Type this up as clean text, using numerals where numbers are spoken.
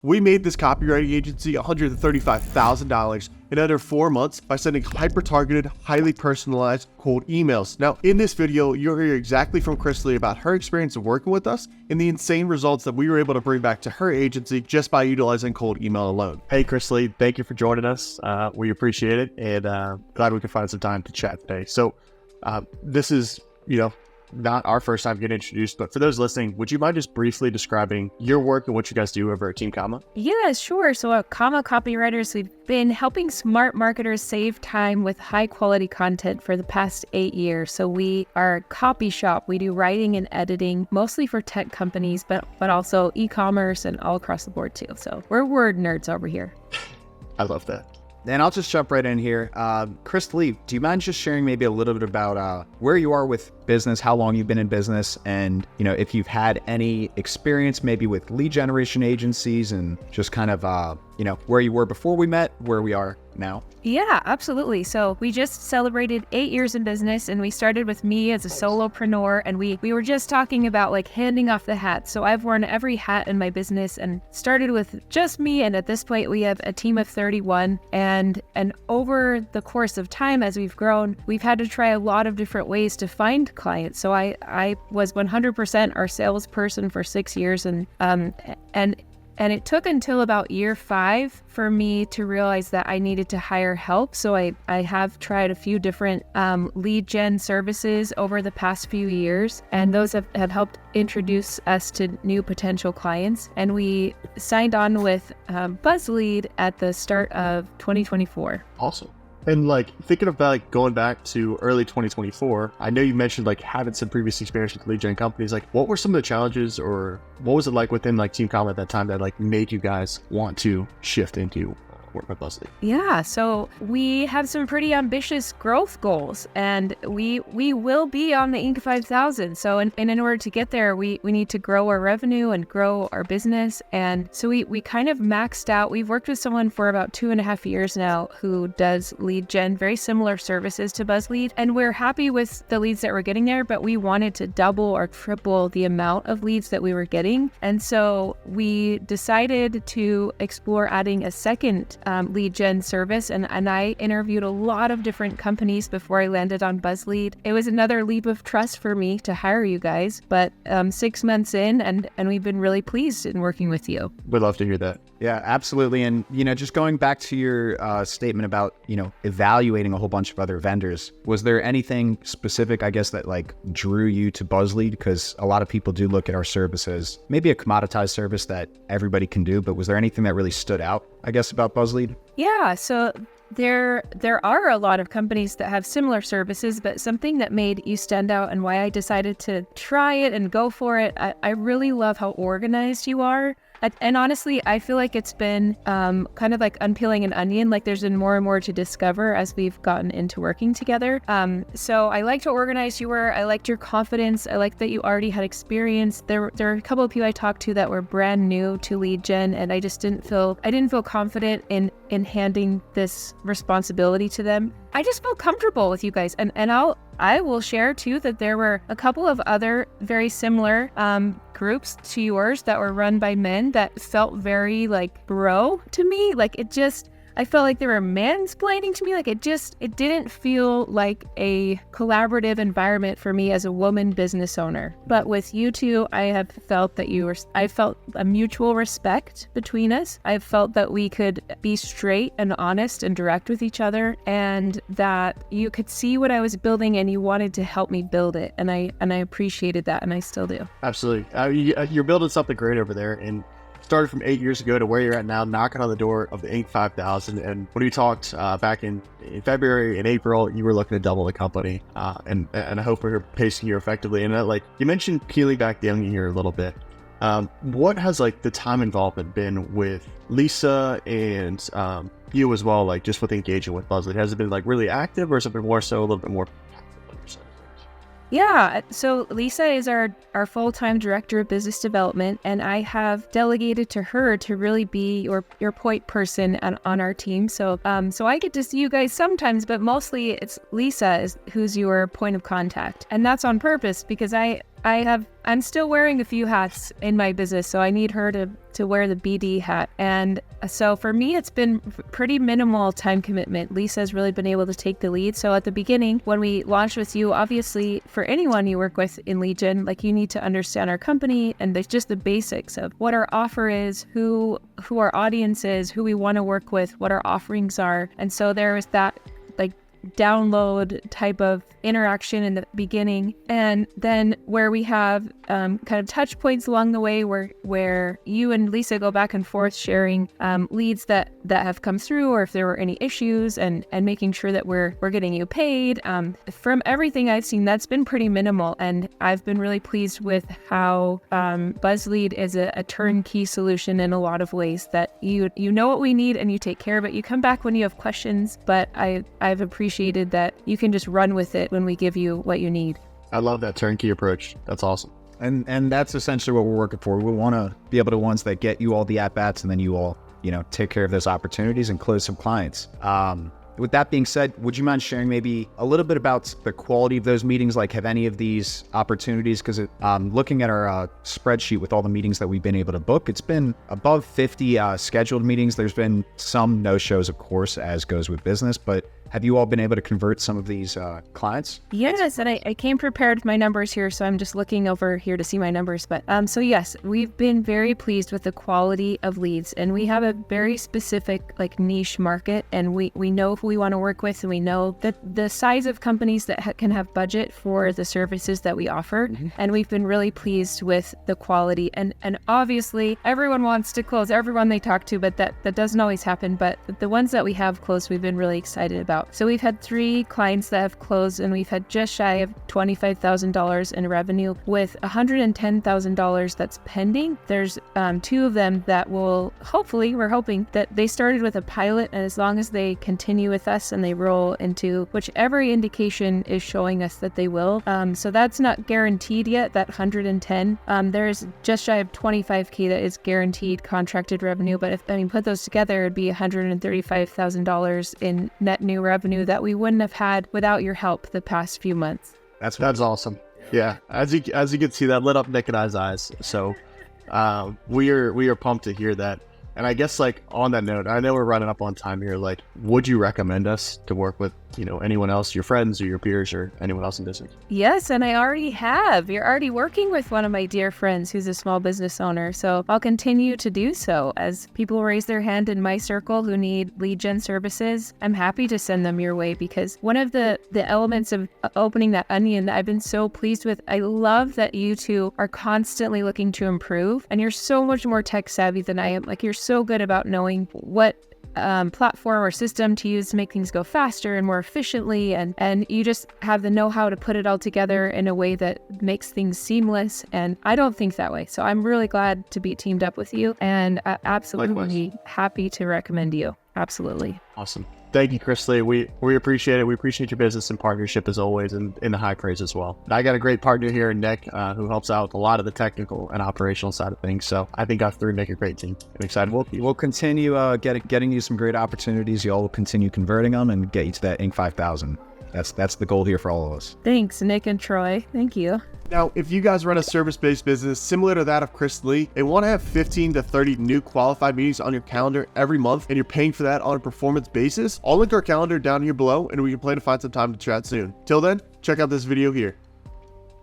We made this copywriting agency $135,000 in under 4 months by sending hyper-targeted, highly personalized cold emails. Now, in this video, you'll hear exactly from Chris Lee about her experience of working with us and the insane results that we were able to bring back to her agency just by utilizing cold email alone. Hey, Chris Lee, thank you for joining us. We appreciate it, and glad we could find some time to chat today. So this is, not our first time getting introduced, but for those listening, would you mind just briefly describing your work and what you guys do over at Team Comma? Yeah, sure. So at Comma Copywriters, we've been helping smart marketers save time with high quality content for the past 8 years. So we are a copy shop. We do writing and editing, mostly for tech companies, but also e-commerce and all across the board too. So we're word nerds over here. I love that. And I'll just jump right in here. Chris Lee, do you mind just sharing maybe a little bit about where you are with business, how long you've been in business, and if you've had any experience maybe with lead generation agencies and just kind of where you were before we met, where we are now? Yeah, absolutely. So we just celebrated 8 years in business, and we started with me as a solopreneur, and we were just talking about like handing off the hats. So I've worn every hat in my business and started with just me, and at this point we have a team of 31, and over the course of time as we've grown, we've had to try a lot of different ways to find clients. So I was 100% our salesperson for 6 years, and it took until about year 5 for me to realize that I needed to hire help. So I have tried a few different lead gen services over the past few years, and those have helped introduce us to new potential clients. And we signed on with BuzzLead at the start of 2024. Awesome. And thinking about going back to early 2024, I know you mentioned having some previous experience with lead gen companies. What were some of the challenges, or what was it like within Team Comma at that time that made you guys want to shift into work with BuzzLead? Yeah, so we have some pretty ambitious growth goals, and we will be on the Inc. 5000. So in order to get there, we need to grow our revenue and grow our business. And so we kind of maxed out. We've worked with someone for about 2.5 years now who does lead gen, very similar services to BuzzLead. And we're happy with the leads that we're getting there, but we wanted to double or triple the amount of leads that we were getting. And so we decided to explore adding a second lead gen service, and I interviewed a lot of different companies before I landed on BuzzLead. It was another leap of trust for me to hire you guys, but 6 months in, and we've been really pleased in working with you. We'd love to hear that. Yeah, absolutely. And just going back to your statement about evaluating a whole bunch of other vendors, was there anything specific, I guess, that drew you to BuzzLead? Because a lot of people do look at our service as maybe a commoditized service that everybody can do, but was there anything that really stood out, I guess, about BuzzLead? Yeah, so there are a lot of companies that have similar services, but something that made you stand out and why I decided to try it and go for it, I really love how organized you are. And honestly, I feel like it's been kind of like unpeeling an onion. There's been more and more to discover as we've gotten into working together. So I liked how organized you were. I liked your confidence. I liked that you already had experience. There are a couple of people I talked to that were brand new to lead gen, and I just didn't feel confident in handing this responsibility to them. I just felt comfortable with you guys, and I will share too that there were a couple of other very similar groups to yours that were run by men that felt very bro to me. I felt like they were mansplaining to me. It didn't feel like a collaborative environment for me as a woman business owner. But with you two, I have felt that I felt a mutual respect between us. I felt that we could be straight and honest and direct with each other, and that you could see what I was building and you wanted to help me build it. And I appreciated that, and I still do. Absolutely. You're building something great over there, and started from 8 years ago to where you're at now, knocking on the door of the Inc. 5000. And when we talked back in February and April, you were looking to double the company, and I hope we're pacing here effectively. And you mentioned peeling back the onion here a little bit. What has the time involvement been with Lisa and you as well, just with engaging with BuzzLead? Has it been really active, or has it been more so a little bit more passive on your side? Yeah, so Lisa is our full-time director of business development, and I have delegated to her to really be your point person on our team. So I get to see you guys sometimes, but mostly it's Lisa who's your point of contact, and that's on purpose because I I'm still wearing a few hats in my business, so I need her to wear the BD hat. And so for me, it's been pretty minimal time commitment. Lisa's really been able to take the lead. So at the beginning, when we launched with you, obviously for anyone you work with in lead gen, like you need to understand our company and just the basics of what our offer is, who our audience is, who we want to work with, what our offerings are. And so there was that like download type of interaction in the beginning, and then where we have kind of touch points along the way where you and Lisa go back and forth sharing leads that have come through, or if there were any issues, and making sure that we're getting you paid. From everything I've seen, that's been pretty minimal, and I've been really pleased with how BuzzLead is a turnkey solution in a lot of ways, that you know what we need and you take care of it. You come back when you have questions, but I've appreciated that you can just run with it when we give you what you need. I love that turnkey approach. That's awesome. And that's essentially what we're working for. We want to be able to ones that get you all the at-bats, and then you all, take care of those opportunities and close some clients. With that being said, would you mind sharing maybe a little bit about the quality of those meetings? Like, have any of these opportunities, because looking at our spreadsheet with all the meetings that we've been able to book, it's been above 50 scheduled meetings. There's been some no-shows, of course, as goes with business, but have you all been able to convert some of these clients? Yes, and I came prepared with my numbers here, so I'm just looking over here to see my numbers. But so yes, we've been very pleased with the quality of leads, and we have a very specific niche market, and we know who we want to work with, and we know that the size of companies that can have budget for the services that we offer, and we've been really pleased with the quality. And obviously, everyone wants to close everyone they talk to, but that doesn't always happen. But the ones that we have closed, we've been really excited about. So we've had 3 clients that have closed, and we've had just shy of $25,000 in revenue, with $110,000 that's pending. There's 2 of them that will, hopefully, we're hoping that they started with a pilot, and as long as they continue with us and they roll into whichever indication is showing us that they will. So that's not guaranteed yet, that 110. There's just shy of $25K that is guaranteed contracted revenue, but if put those together, it'd be $135,000 in net new revenue that we wouldn't have had without your help the past few months. That's awesome. Yeah, as you can see, that lit up Nick and I's eyes. So we are pumped to hear that. And I guess on that note, I know we're running up on time here. Would you recommend us to work with anyone else, your friends or your peers or anyone else in business? Yes, and I already have. You're already working with one of my dear friends who's a small business owner. So I'll continue to do so. As people raise their hand in my circle who need lead gen services, I'm happy to send them your way, because one of the elements of opening that onion that I've been so pleased with, I love that you two are constantly looking to improve, and you're so much more tech savvy than I am. You're so good about knowing what platform or system to use to make things go faster and more efficiently, and you just have the know-how to put it all together in a way that makes things seamless, and I don't think that way. So I'm really glad to be teamed up with you, and absolutely Likewise. Happy to recommend you. Absolutely. Awesome. Thank you, Chris Lee. We appreciate it. We appreciate your business and partnership as always, and in the high praise as well. And I got a great partner here in Nick, who helps out with a lot of the technical and operational side of things. So I think us 3 make a great team. I'm excited. We'll continue getting you some great opportunities. You all will continue converting them and get you to that Inc. 5000. That's the goal here for all of us. Thanks, Nick and Troy. Thank you. Now, if you guys run a service-based business similar to that of Chris Lee and want to have 15 to 30 new qualified meetings on your calendar every month, and you're paying for that on a performance basis, I'll link our calendar down here below, and we can plan to find some time to chat soon. Till then, check out this video here.